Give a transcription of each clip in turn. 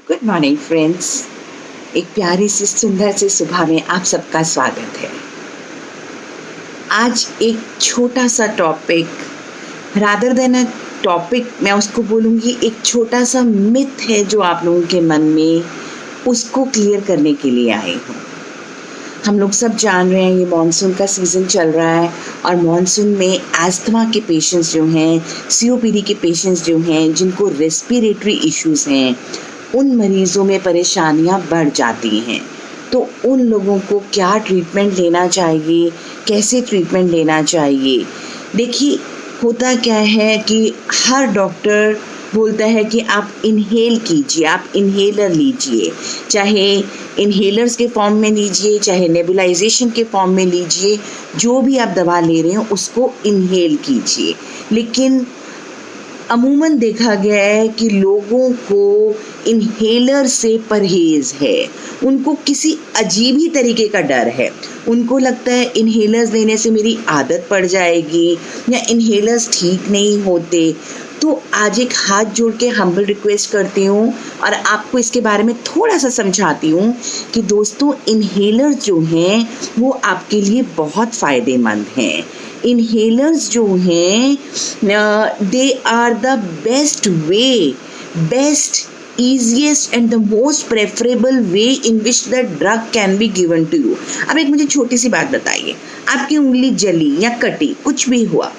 Good morning friends. एक प्यारी सी सुंदर सी सुबह में आप सबका स्वागत है। आज एक छोटा सा topic, rather than a topic, मैं उसको बोलूँगी एक छोटा सा मिथ है जो आप लोगों के मन में, उसको क्लियर करने के लिए आई हूँ। हम लोग सब जान रहे हैं ये मॉनसून का सीज़न चल रहा है और मॉनसून में एस्थमा के पेशेंट्स जो हैं, COPD के पेशेंट्स जो हैं, जिनको रेस्पिरेटरी इश्यूज़ हैं, उन मरीज़ों में परेशानियां बढ़ जाती हैं। तो उन लोगों को क्या ट्रीटमेंट लेना चाहिए, कैसे ट्रीटमेंट लेना चाहिए? देखिए, होता क्या है कि हर डॉक्टर बोलता है कि आप इनहेल कीजिए, आप इनहेलर लीजिए, चाहे इनहेलर्स के फॉर्म में लीजिए, चाहे नेबुलाइजेशन के फॉर्म में लीजिए, जो भी आप दवा ले रहे हो उसको इनहेल कीजिए। लेकिन अमूमन देखा गया है कि लोगों को इनहेलर से परहेज़ है, उनको किसी अजीब ही तरीके का डर है। उनको लगता है इनहेलर्स लेने से मेरी आदत पड़ जाएगी या इनहेलर्स ठीक नहीं होते। तो आज एक हाथ जोड़ के हम्बल रिक्वेस्ट करती हूँ और आपको इसके बारे में थोड़ा सा समझाती हूँ कि दोस्तों, इनहेलर्स जो हैं वो आपके लिए बहुत फ़ायदेमंद हैं। इनहेलर्स जो हैं they are the best way, best, easiest and the most preferable way in which the drug can be given to you। अब एक मुझे छोटी सी बात बताइए, आपकी उंगली जली या कटी, कुछ भी हुआ,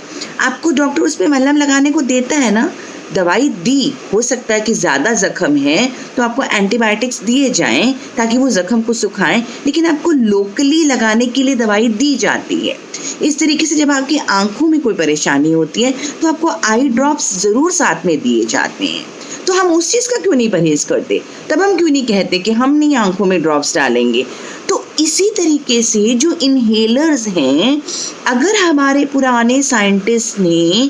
आपको डॉक्टर उस पर मलहम लगाने को देता है ना, दवाई दी, हो सकता है कि ज़्यादा ज़ख्म है तो आपको एंटीबायोटिक्स दिए जाएं ताकि वो ज़ख्म को सुखाएं, लेकिन आपको लोकली लगाने के लिए दवाई दी जाती है। इस तरीके से जब आपकी आंखों में कोई परेशानी होती है तो आपको आई ड्रॉप्स ज़रूर साथ में दिए जाते हैं। तो हम उस चीज़ का क्यों नहीं परहेज़ करते? तब हम क्यों नहीं कहते कि हम नहीं आंखों में ड्रॉप्स डालेंगे? तो इसी तरीके से जो इनहेलर्स हैं, अगर हमारे पुराने साइंटिस्ट ने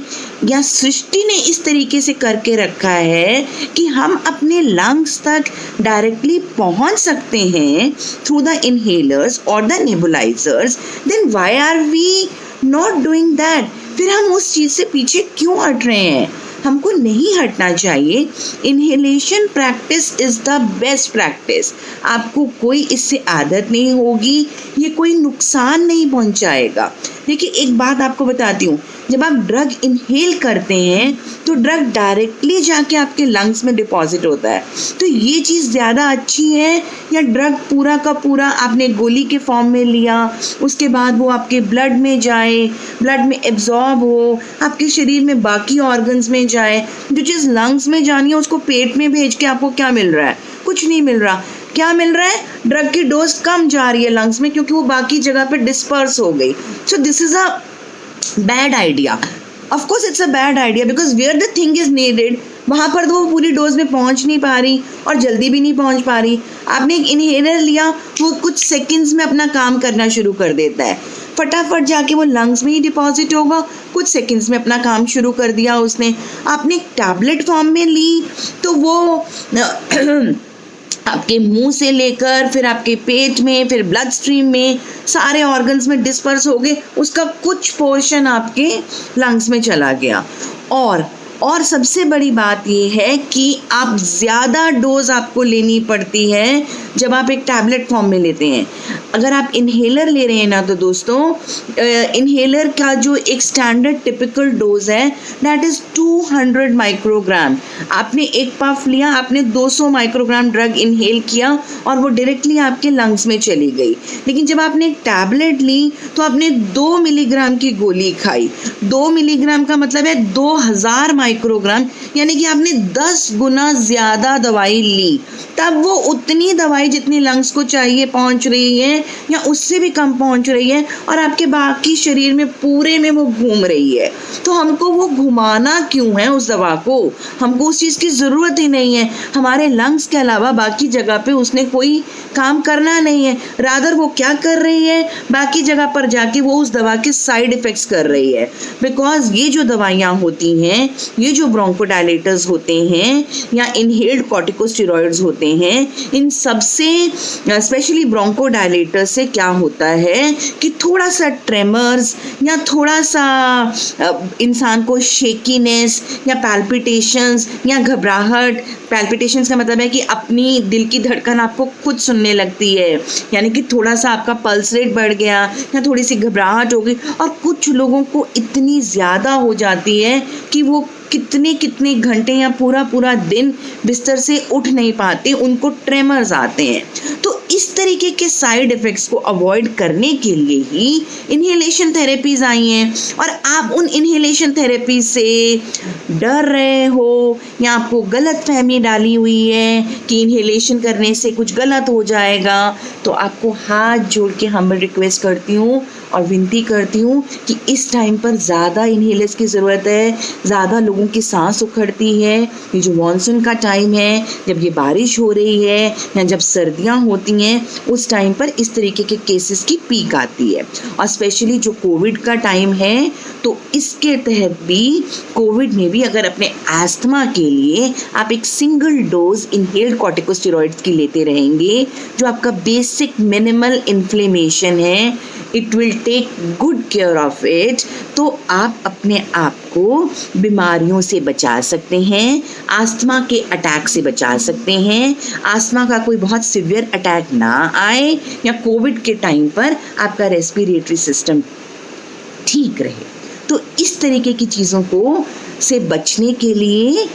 या सृष्टि ने इस तरीके से करके रखा है कि हम अपने लंग्स तक डायरेक्टली पहुंच सकते हैं थ्रू द इनहेलर्स और the nebulisers, then why are we not doing that? फिर हम उस चीज़ से पीछे क्यों हट रहे हैं? हमको नहीं हटना चाहिए। Inhalation practice is the best practice. आपको कोई इससे आदत नहीं होगी, ये कोई नुकसान नहीं पहुंचाएगा। देखिए, एक बात आपको बताती हूँ, जब आप ड्रग इनहेल करते हैं तो ड्रग डायरेक्टली जाके आपके लंग्स में डिपॉजिट होता है। तो ये चीज़ ज़्यादा अच्छी है या ड्रग पूरा का पूरा आपने गोली के फॉर्म में लिया, उसके बाद वो आपके ब्लड में जाए, ब्लड में एब्जॉर्ब हो, आपके शरीर में बाकी ऑर्गन्स में जाए, जो चीज़ लंग्स में जानी है उसको पेट में भेज के आपको क्या मिल रहा है? कुछ नहीं मिल रहा। क्या मिल रहा है? ड्रग की डोज कम जा रही है लंग्स में क्योंकि वो बाकी जगह पे डिस्पर्स हो गई। So this is a bad idea. Of course it's a bad idea because where the thing is needed, वहाँ पर तो वो पूरी डोज में पहुँच नहीं पा रही और जल्दी भी नहीं पहुँच पा रही। आपने एक इनहेलर लिया, वो कुछ सेकंड्स में अपना काम करना शुरू कर देता है, फटाफट जाके वो लंग्स में ही डिपॉजिट होगा, कुछ सेकंड्स में अपना काम शुरू कर दिया उसने। आपने एक टैबलेट फॉर्म में ली तो वो आपके मुंह से लेकर फिर आपके पेट में, फिर ब्लड स्ट्रीम में, सारे ऑर्गन्स में डिस्पर्स हो गए, उसका कुछ पोर्शन आपके लंग्स में चला गया। और सबसे बड़ी बात ये है कि आप ज़्यादा डोज आपको लेनी पड़ती है जब आप एक टैबलेट फॉर्म में लेते हैं। अगर आप इनहेलर ले रहे हैं ना, तो दोस्तों, इनहेलर का जो एक स्टैंडर्ड टिपिकल डोज है दैट इज़ 200 माइक्रोग्राम। आपने एक पफ लिया, आपने 200 माइक्रोग्राम ड्रग इनहेल किया और वो डायरेक्टली आपके लंग्स में चली गई। लेकिन जब आपने एक टैबलेट ली तो आपने 2 मिलीग्राम की गोली खाई। 2 मिलीग्राम का मतलब है 2000 माइक्रोग्राम, यानी कि आपने 10 गुना ज़्यादा दवाई ली। तब वो उतनी दवाई जितनी लंग्स को चाहिए पहुंच रही है या उससे भी कम पहुंच रही है और आपके बाकी शरीर में पूरे में वो घूम रही है। तो हमको वो घुमाना क्यों है उस दवा को? हमको उस चीज़ की ज़रूरत ही नहीं है। हमारे लंग्स के अलावा बाकी जगह पे उसने कोई काम करना नहीं है। रादर वो क्या कर रही है, बाकी जगह पर जाके वो उस दवा के साइड इफ़ेक्ट्स कर रही है। बिकॉज ये जो दवाइयाँ होती हैं, ये जो ब्रोंकोडायलेटर्स होते हैं या इनहेल्ड कॉर्टिकोस्टेरॉइड्स होते होते हैं, इन सबसे स्पेशली ब्रोंकोडायलेटर से क्या होता है कि थोड़ा सा ट्रेमर्स या थोड़ा सा इंसान को शेकीनेस या पैल्पिटेशंस या घबराहट, पैल्पिटेशंस का मतलब है कि अपनी दिल की धड़कन आपको खुद सुनने लगती है, यानी कि थोड़ा सा आपका पल्स रेट बढ़ गया या थोड़ी सी घबराहट हो गई। और कुछ लोगों को इतनी ज़्यादा हो जाती है कि वो कितने कितने घंटे या पूरा पूरा दिन बिस्तर से उठ नहीं पाते, उनको ट्रेमर्स आते हैं। तो इस तरीके के साइड इफ़ेक्ट्स को अवॉइड करने के लिए ही इन्हेलेशन थेरेपीज़ आई हैं। और आप उन इन्हेलेशन थेरेपी से डर रहे हो या आपको गलत फहमी डाली हुई है कि इन्हेलेशन करने से कुछ गलत हो जाएगा, तो आपको हाथ जोड़ के हम्बल रिक्वेस्ट करती हूँ और विनती करती हूँ कि इस टाइम पर ज़्यादा इन्हेलर्स की ज़रूरत है। ज़्यादा लोगों की सांस उखड़ती है, ये जो मानसून का टाइम है, जब ये बारिश हो रही है या जब सर्दियाँ होती हैं, उस टाइम पर इस तरीके के केसेस की पीक आती है। और स्पेशली जो कोविड का टाइम है, तो इसके तहत भी कोविड में भी अगर अपने एस्थमा के लिए आप एक सिंगल डोज इनहेल्ड कॉर्टिकोस्टेरॉइड्स की लेते रहेंगे, जो आपका बेसिक मिनिमल इन्फ्लेमेशन है, it will take good care of it, तो आप अपने आप को बीमारियों से बचा सकते हैं, आस्थमा के अटैक से बचा सकते हैं, आस्थमा का कोई बहुत सीवियर अटैक ना आए या कोविड के टाइम पर आपका रेस्पिरेटरी सिस्टम ठीक रहे। तो इस तरीके की चीज़ों को से बचने के लिए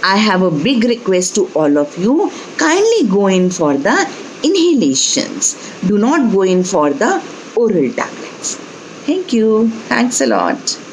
I have a big request to all of you. Kindly go in for the inhalations. Do not go in for the oral tablets. Thank you. Thanks a lot.